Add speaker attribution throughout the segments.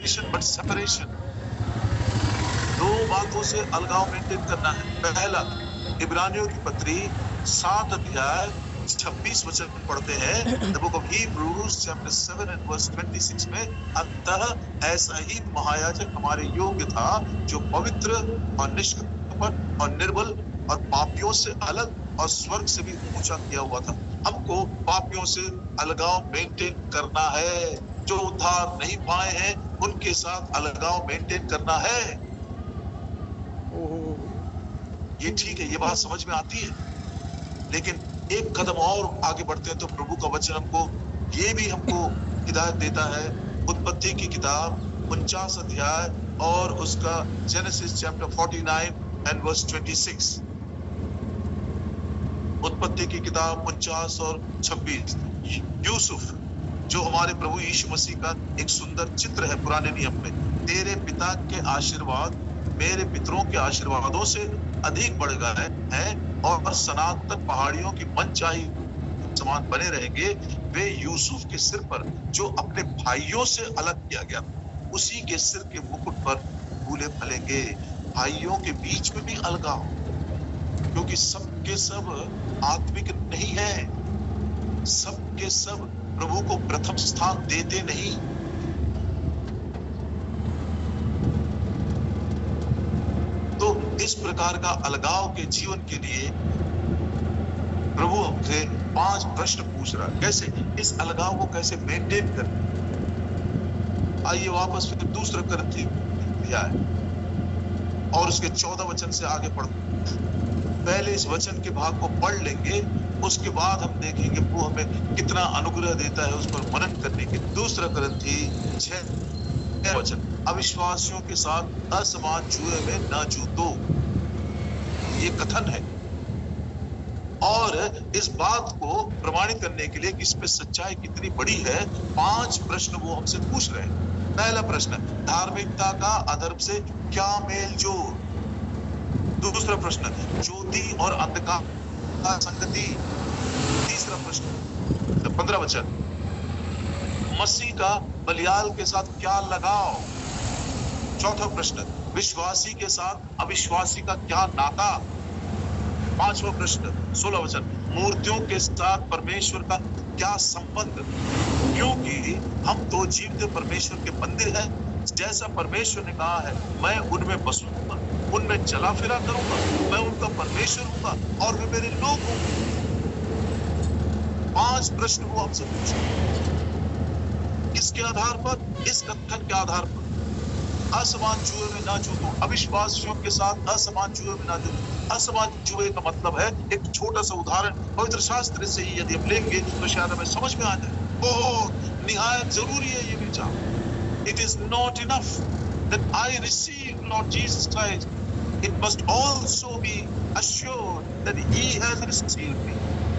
Speaker 1: Separation but separation. दो बातों से अलगाव मेंटेन करना है। पहला, इब्रानियों की पत्री 7 अध्याय 26 वचन पढ़ते हैं, the book of Hebrews chapter 7 and verse 26 में, अतः ऐसा ही महायाजक हमारे योग्य था, जो पवित्र और निष्कपट और निर्बल और पापियों से अलग और स्वर्ग से भी ऊंचा किया हुआ था। हमको पापियों से अलगाव मेंटेन करना है। जो उद्धार नहीं पाए हैं उनके साथ अलगाव मेंटेन करना है। ये ठीक है, ये बात समझ में आती है। लेकिन एक कदम और आगे बढ़ते हैं तो प्रभु का वचन हमको हिदायत देता है। उत्पत्ति की किताब 49 अध्याय और उसका जेनेसिस चैप्टर 49 एंड वर्स 26। उत्पत्ति की किताब 49 और 26। यूसुफ, जो हमारे प्रभु यीशु मसीह का एक सुंदर चित्र है पुराने नियम में, तेरे पिता के आशीर्वाद मेरे पितरों के आशीर्वादों से अधिक बढ़ गए हैं और सनातन पहाड़ियों की मनचाही समान बने रहेंगे। वे यूसुफ के सिर पर, जो अपने भाइयों से अलग किया गया, उसी के सिर के मुकुट पर फूले फलेंगे। भाइयों के बीच में भी अलगाव, क्योंकि सबके सब आत्मिक नहीं है, सबके सब प्रभु को प्रथम स्थान देते नहीं। तो इस प्रकार का अलगाव के जीवन के लिए प्रभु हमसे 5 प्रश्न पूछ रहा है। कैसे इस अलगाव को कैसे मेंटेन करें। आइए वापस फिर दूसरा करंथी अध्याय और उसके 14 वचन से आगे पढ़ते। पहले इस वचन के भाग को पढ़ लेंगे, उसके बाद हम देखेंगे वो हमें कितना अनुग्रह देता है उस पर मनन करने के। दूसरा करंथी 6 वचन, अविश्वासियों के साथ असमान जुए में न जूतो, ये कथन है। और इस बात को प्रमाणित करने के लिए कि इसमें सच्चाई कितनी बड़ी है, 5 प्रश्न वो हमसे पूछ रहे हैं। पहला प्रश्न, धार्मिकता का अधर्म से क्या मेल जोल। दूसरा प्रश्न, ज्योति और अंधकार का संगति। तीसरा प्रश्न 15 वचन, मसीह का बलियाल के साथ क्या लगाव। चौथा प्रश्न, विश्वासी के साथ अविश्वासी का क्या नाता। पांचवा प्रश्न 16 वचन, मूर्तियों के साथ परमेश्वर का क्या संबंध। क्योंकि हम तो जीवित परमेश्वर के मंदिर हैं, जैसा परमेश्वर ने कहा है, मैं उनमें बसूंगा, उनमें चला फिरा करूंगा, मैं उनका परमेश्वर हूंगा और वे मेरे लोग होंगे। 5 प्रश्न वो हमसे पूछे। किसके आधार पर? इस कथन के आधार पर, असमान जुए में ना जूतो, अविश्वासियों के साथ असमान जुए में ना जूतो। असमान जुए का मतलब है, एक छोटा सा उदाहरण पवित्र शास्त्र से ही यदि हम लेंगे तो शायद हमें समझ में आ जाए। बहुत निहायत जरूरी है ये विचार। It is not enough that I receive Lord Jesus Christ, it must also be assured that he has received me.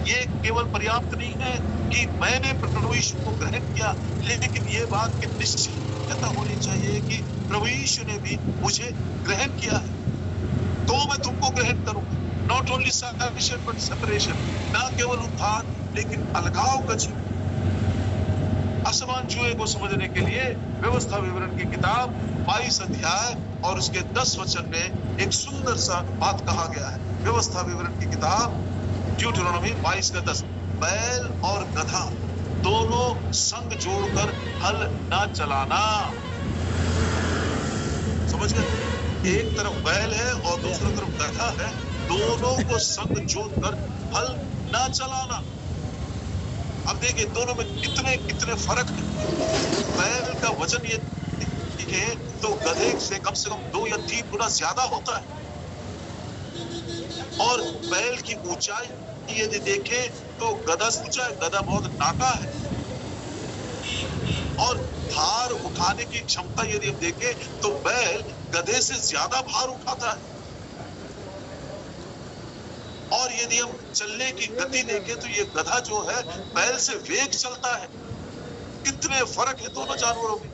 Speaker 1: ये केवल पर्याप्त नहीं है कि मैंने प्रभु यीशु को ग्रहण किया, लेकिन ये बात की निश्चितता होनी चाहिए कि प्रभु यीशु ने भी मुझे ग्रहण किया है, तो मैं तुमको ग्रहण करूंगा। Not only salvation but separation, ना केवल उद्धार लेकिन अलगाव का जीवन। असमान जुए को समझने के लिए व्यवस्था विवरण की किताब 22 अध्याय और उसके 10 वचन में एक सुंदर सा बात कहा गया है। व्यवस्था विवरण की किताब ड्यूटेरोनोमी 22 का 10, बैल और गधा दोनों संग जोड़कर हल ना चलाना। समझ गए? एक तरफ बैल है और दूसरी तरफ गधा है, दोनों को संग जोड़कर हल ना चलाना। अब देखिए दोनों में कितने कितने फर्क है। बैल का वजन ये देखे तो गधे से कम 2 या 3 गुना ज्यादा होता है, और बैल की ऊंचाई यदि देखे तो गधा से ऊंचा है, गधा बहुत नाटा है, और भार उठाने की क्षमता यदि हम देखें तो बैल गधे से ज्यादा भार उठाता है, और यदि हम चलने की गति देखें तो ये गधा जो है बैल से वेग चलता है। कितने फर्क है दोनों जानवरों में,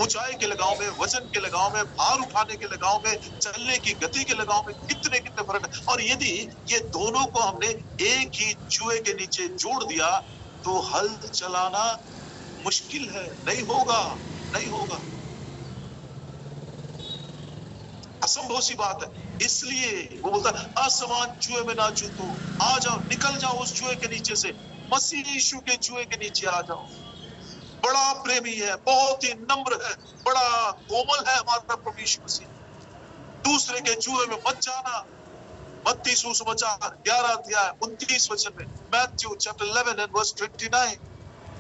Speaker 1: ऊंचाई के लगाव में, वजन के लगाव में, भार उठाने के लगाव में, चलने की गति के लगाव में कितने कितने फर्क है। और यदि ये दोनों को हमने एक ही जुए के नीचे जोड़ दिया तो हल चलाना मुश्किल है, नहीं होगा, नहीं होगा। असंभव सी बात है। इसलिए वो बोलता है असमान जुए में ना जूतो, आ जाओ, निकल जाओ उस जुए के नीचे से, मसीह यीशु के जुए के नीचे आ जाओ। बड़ा प्रेमी है, बहुत ही नम्र है, बड़ा कोमल है हमारा प्रभु यीशु मसीह। दूसरे के जुए में मत जाना। मत्ती सुसमाचार 11 अध्याय 29 वचन में, मैथ्यू चैप्टर 11 एंड वर्स 29,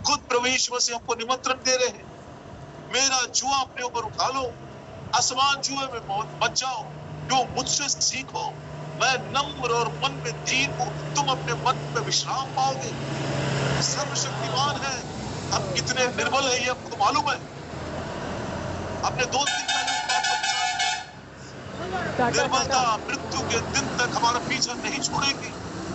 Speaker 1: खुद प्रभु यीशु मसीह हमको निमंत्रण दे रहे हैं, मेरा जुआ अपने ऊपर उठा लो, आसमान जुए में मत जाओ, जो मुझसे सीखो, मैं नम्र और मन में दीन हूं, तुम अपने मन में विश्राम पाओगे। सर्वशक्तिमान है, अब कितने निर्बल है ये आपको मालूम है। अपने 2 दिन निर्बलता मृत्यु के दिन तक हमारा पीछा नहीं छोड़ेगी।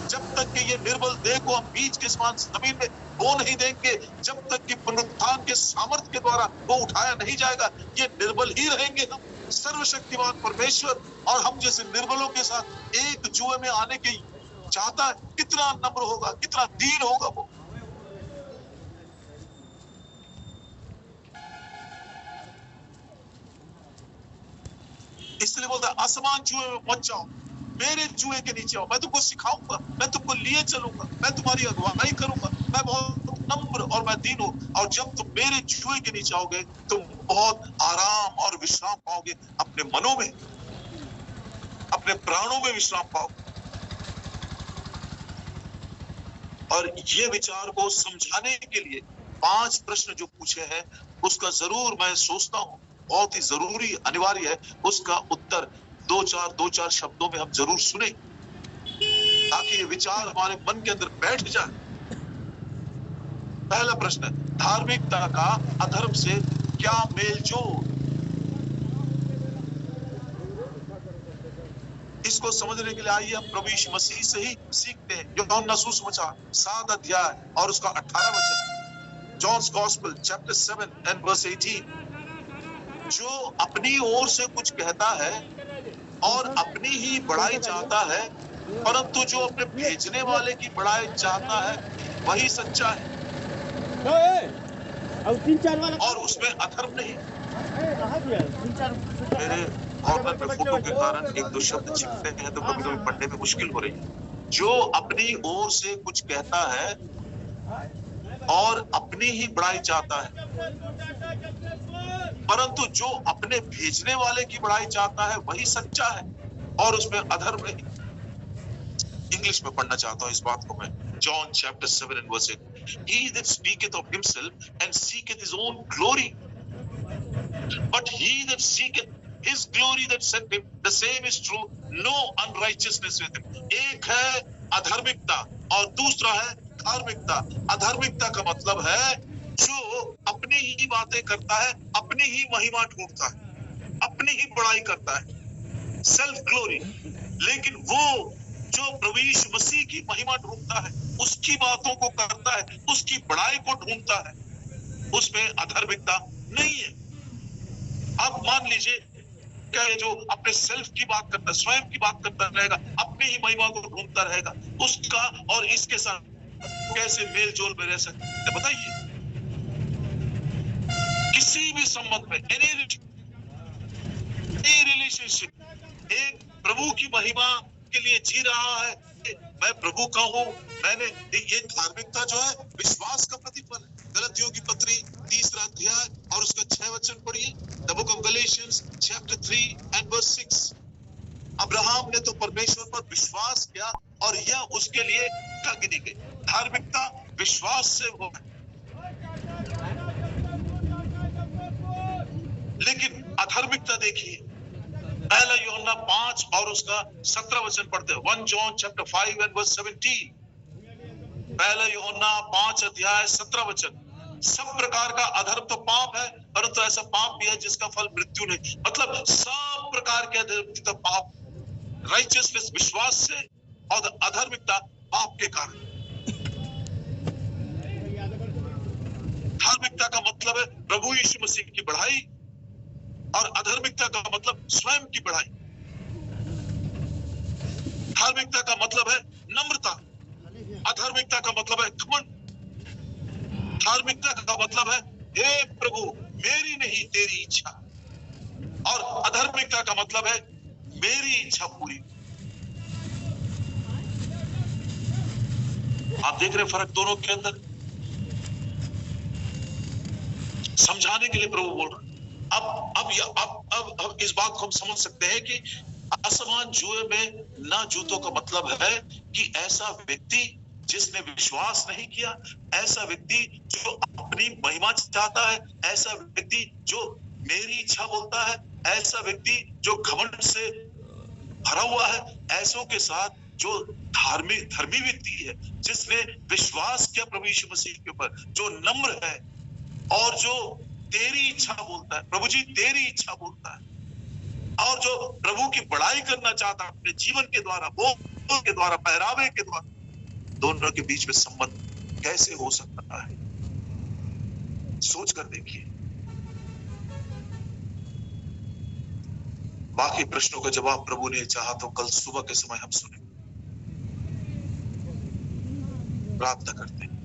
Speaker 1: जब तक कि ये निर्बल देह को हम बीज के समान जमीन में बो नहीं देंगे, जब तक कि पुनरुत्थान के सामर्थ्य के द्वारा वो उठाया नहीं जाएगा, ये निर्बल ही रहेंगे हम। सर्वशक्तिमान परमेश्वर और हम जैसे निर्बलों के साथ एक जुए में आने की चाहता है। कितना नम्र होगा, कितना दीन होगा वो। इसलिए बोलता है आसमान जुए में मत जाओ, मेरे जुए के नीचे आओ, मैं तुमको सिखाऊंगा, मैं तुमको लिए चलूंगा, मैं तुम्हारी अगुवाई करूंगा, मैं बहुत नम्र और मैं दीन हूं। और जब तुम मेरे जुए के नीचे आओगे, तुम बहुत आराम और विश्राम पाओगे, अपने मनों में, अपने प्राणों में विश्राम पाओगे। और ये विचार को समझाने के लिए 5 प्रश्न जो पूछे हैं, उसका जरूर मैं सोचता हूं बहुत ही जरूरी अनिवार्य है उसका उत्तर 2-4 शब्दों में हम जरूर सुने, ताकि ये विचार हमारे मन के अंदर बैठ जाए। पहला प्रश्न, धार्मिकता का अधर्म से क्या मेलजोल? इसको समझने के लिए आइए हम प्रभु यीशु मसीह से ही सीखते हैं। यूहन्ना सुसमाचार 7 अध्याय और उसका 18 वचन, John's gospel chapter 7 and verse 18, जो अपनी ओर से कुछ कहता है और अपनी ही बड़ाई चाहता है, परंतु जो अपने भेजने वाले की बड़ाई चाहता है वही सच्चा है, और उसमें अधर्म नहीं। मेरे कॉर्नर पे फोटो के कारण 1-2 शब्द छिपते हैं तो कभी कभी पढ़ने में मुश्किल हो रही है। जो अपनी ओर से कुछ कहता है और अपनी ही बड़ाई चाहता है, परंतु जो अपने भेजने वाले की बड़ाई चाहता है वही सच्चा है, और उसमें अधर्म नहीं। इंग्लिश में पढ़ना चाहता हूं इस बात को मैं। John chapter 7 and verse 8, he that speaketh of himself and seeketh his own glory, but he that seeketh his glory that sent him, the same is true, no unrighteousness with him। एक है अधर्मिकता और दूसरा है धार्मिकता। अधर्मिकता का मतलब है जो अपनी ही बातें करता है, अपनी ही महिमा ढूंढता है, अपनी ही बड़ाई करता है, सेल्फ ग्लोरी। लेकिन वो जो प्रभु यीशु मसीह की महिमा ढूंढता है, उसकी बातों को करता है, उसकी बड़ाई को ढूंढता है, उसमें अधर्मिकता नहीं है। अब मान लीजिए क्या ये जो अपने सेल्फ की बात करता है, स्वयं की बात करता रहेगा, अपनी ही महिमा को ढूंढता रहेगा, उसका और इसके साथ कैसे मेल जोल में रह सकते हैं बताइए? किसी भी संबंध में, एनी रिलेशनशिप, एक प्रभु की महिमा के लिए जी रहा है, मैं प्रभु का हूं, मैंने ये धार्मिकता जो है विश्वास का प्रतिफल है। गलतियों की पत्री 3 अध्याय और उसका 6 वचन पढ़िए, the book of Galatians chapter 3 and verse 6। Abraham ने तो परमेश्वर पर विश्वास किया और यह उसके लिए क्या गिनी गई? धार्मिकता विश्वास से हो। लेकिन अधार्मिकता देखिए, पहला यूहन्ना 5 और उसका 17 वचन पढ़ते हैं। 1 John chapter 5 and verse 17, पहला यूहन्ना 5 अध्याय 17 वचन। सब प्रकार का अधर्म तो पाप है, परंतु ऐसा पाप भी है जिसका फल मृत्यु नहीं। मतलब सब प्रकार के अधर्मिकता पाप, राइचियसनेस विश्वास से और अधर्मिकता पाप के कारण। धार्मिकता का मतलब है प्रभु यीशु मसीह की बढ़ाई और अधर्मिकता का मतलब स्वयं की बढ़ाई। धार्मिकता का मतलब है नम्रता, अधर्मिकता का मतलब है घमंड। धार्मिकता का मतलब है हे प्रभु मेरी नहीं तेरी इच्छा, और अधर्मिकता का मतलब है मेरी इच्छा पूरी। आप देख रहे हैं फर्क दोनों के अंदर। समझाने के लिए प्रभु बोल रहा है। अब इस बात को हम समझ सकते हैं कि असमान जुए में ना जूतों का मतलब है कि ऐसा व्यक्ति जिसने विश्वास नहीं किया, ऐसा व्यक्ति जो अपनी महिमा चाहता है, ऐसा व्यक्ति जो मेरी इच्छा बोलता है, ऐसा व्यक्ति जो घमंड से भरा हुआ है, ऐसों के साथ जो धर्मी व्यक्ति है, जिसने विश्वास किया प्रभु यीशु मसीह के ऊपर, जो नम्र है और जो तेरी इच्छा बोलता है, प्रभु जी तेरी इच्छा बोलता है, और जो प्रभु की बड़ाई करना चाहता है अपने जीवन के द्वारा, बोल के द्वारा, पहरावे के द्वारा, दोनों के बीच में संबंध कैसे हो सकता है? सोच कर देखिए। बाकी प्रश्नों का जवाब प्रभु ने चाहा तो कल सुबह के समय हम सुने। प्रार्थना करते हैं।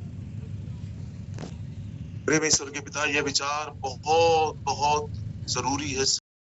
Speaker 1: प्रेम ईश्वर के पिता, यह विचार बहुत बहुत जरूरी है।